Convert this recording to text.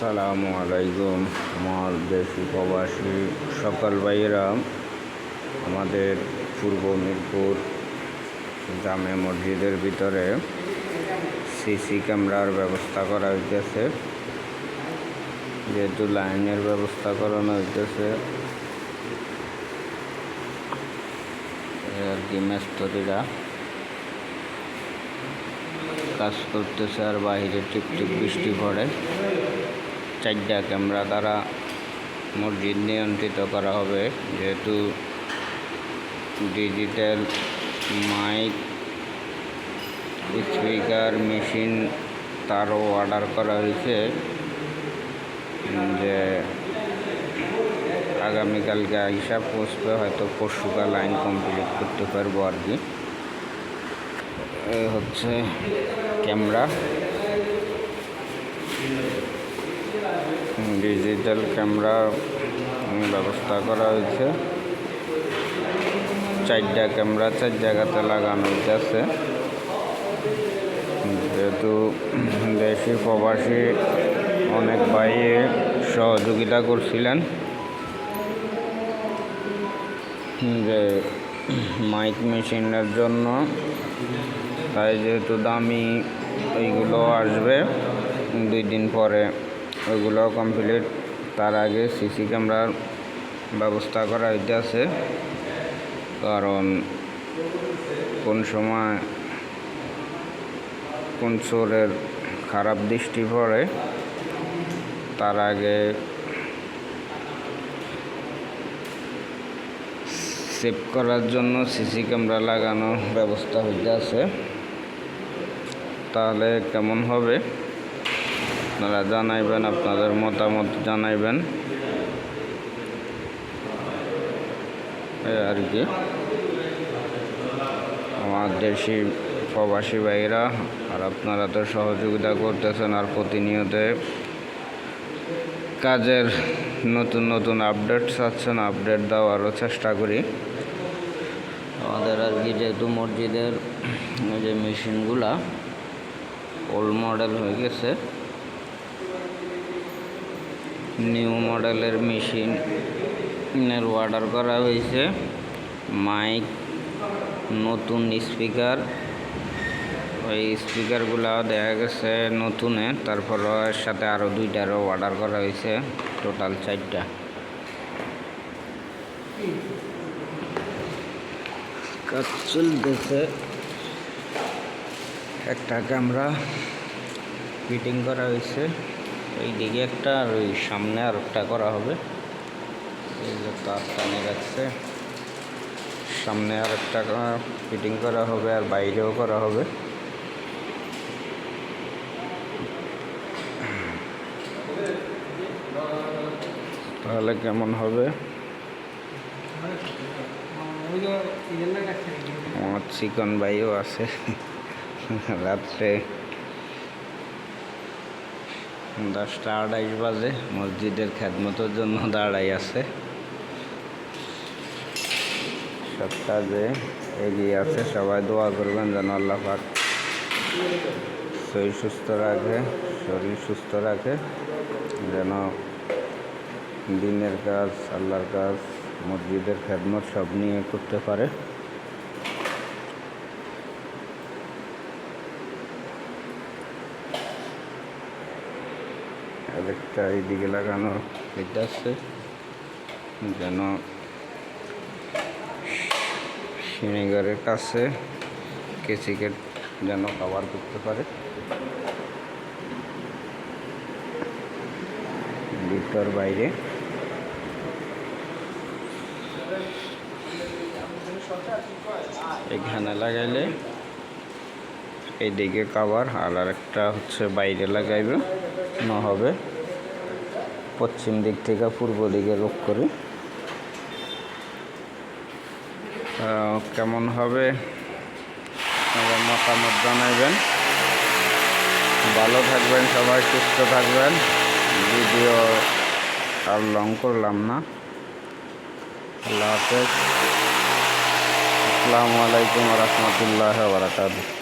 আসসালামু আলাইকুম আমার দেশি প্রবাসী সকল ভাইয়েরা। আমাদের পূর্ব মিরপুর জামে মসজিদের ভিতরে সিসি ক্যামেরার ব্যবস্থা করা হইতেছে, যেহেতু লাইনের ব্যবস্থা করানো হইতেছে আর কি মেস্তরিরা কাজ করতেছে আর বাইরে টিপটিপ বৃষ্টি পড়ে। 4টা ক্যামেরা দ্বারা মসজিদ নিয়ন্ত্রিত করা হবে, যেহেতু ডিজিটাল মাইক স্পিকার মেশিন তারও অর্ডার করা হয়েছে, যে আগামীকালকে হিসাব পৌঁছবে, হয়তো পরশুকাল লাইন কমপ্লিট করতে পারবো আর কি। হচ্ছে ক্যামেরা, ডিজিটাল ক্যামেরা ব্যবস্থা করা হয়েছে। 4টা ক্যামেরা 4 জায়গাতে লাগানো হইতেছে, যেহেতু দেশি প্রবাসী অনেক ভাই সহযোগিতা করছিলেন যে মাইক মেশিনের জন্য, তাই যেহেতু দামি এইগুলো আসবে 2 দিন পরে, ওইগুলো কমপ্লিট তার আগে সিসি ক্যামেরার ব্যবস্থা করা হইতেছে। কারণ কোন সময় কোন চোরের খারাপ দৃষ্টি পড়ে, তার আগে সেভ করার জন্য সিসি ক্যামেরা লাগানোর ব্যবস্থা হইতেছে। তাহলে কেমন হবে আপনারা জানাইবেন, আপনাদের মতামত জানাইবেন আর কি। আমার দেশি প্রবাসী ভাইরা আর আপনারা তো সহযোগিতা করতেছেন, আর প্রতিনিয়ত কাজের নতুন নতুন আপডেট চাচ্ছেন, আপডেট দেওয়ারও চেষ্টা করি। আমাদের আর কি যেহেতু মসজিদের যে মেশিনগুলা ওল্ড মডেল হয়ে গেছে, নিউ মডেলের মেশিনের অর্ডার করা হয়েছে। মাইক, নতুন স্পিকার, ওই স্পিকারগুলো দেখা গেছে নতুনে, তারপর এর সাথে আরও 2টারও অর্ডার করা হয়েছে, টোটাল 4টা। কাজ চলতেছে। একটা ক্যামেরা ফিটিং করা হয়েছে, এইদিকে একটা আর ওই সামনে আর একটা করা হবে। এই যে তার টানে রাখছে, সামনে আর একটা ফিটিং করা হবে আর বাইরেও করা হবে। তাহলে কেমন হবে? আমার চিকন ভাইও আছে, রাত্রে 10:28 বাজে, মসজিদের খেদমতের জন্য দাঁড়াই আছে। সব কাজে এগিয়ে আছে। সবাই দোয়া করবেন যেন আল্লাহ পাক শরীর সুস্থ রাখে, যেন দিনের কাজ, আল্লাহর কাজ, মসজিদের খেদমত সব নিয়ে করতে পারে। একটা এইদিকে লাগানো হইতেছে, যেন সিনেগারের কাছে কেচিকেট যেন কভার করতে পারে। ভিতর বাইরে এখানে লাগাইলে এইদিকে কভার, আর একটা হচ্ছে বাইরে লাগাইবে না হবে, পশ্চিম দিক থেকে পূর্ব দিকে রোগ করে। কেমন হবে আপনাদের মতামত জানাইবেন। ভালো থাকবেন সবাই, সুস্থ থাকবেন। ভিডিও আর লং করলাম না। আল্লাহ হাফেজ। আসসালামু আলাইকুম ওয়া রাহমাতুল্লাহি ওয়া বারাকাতুহু।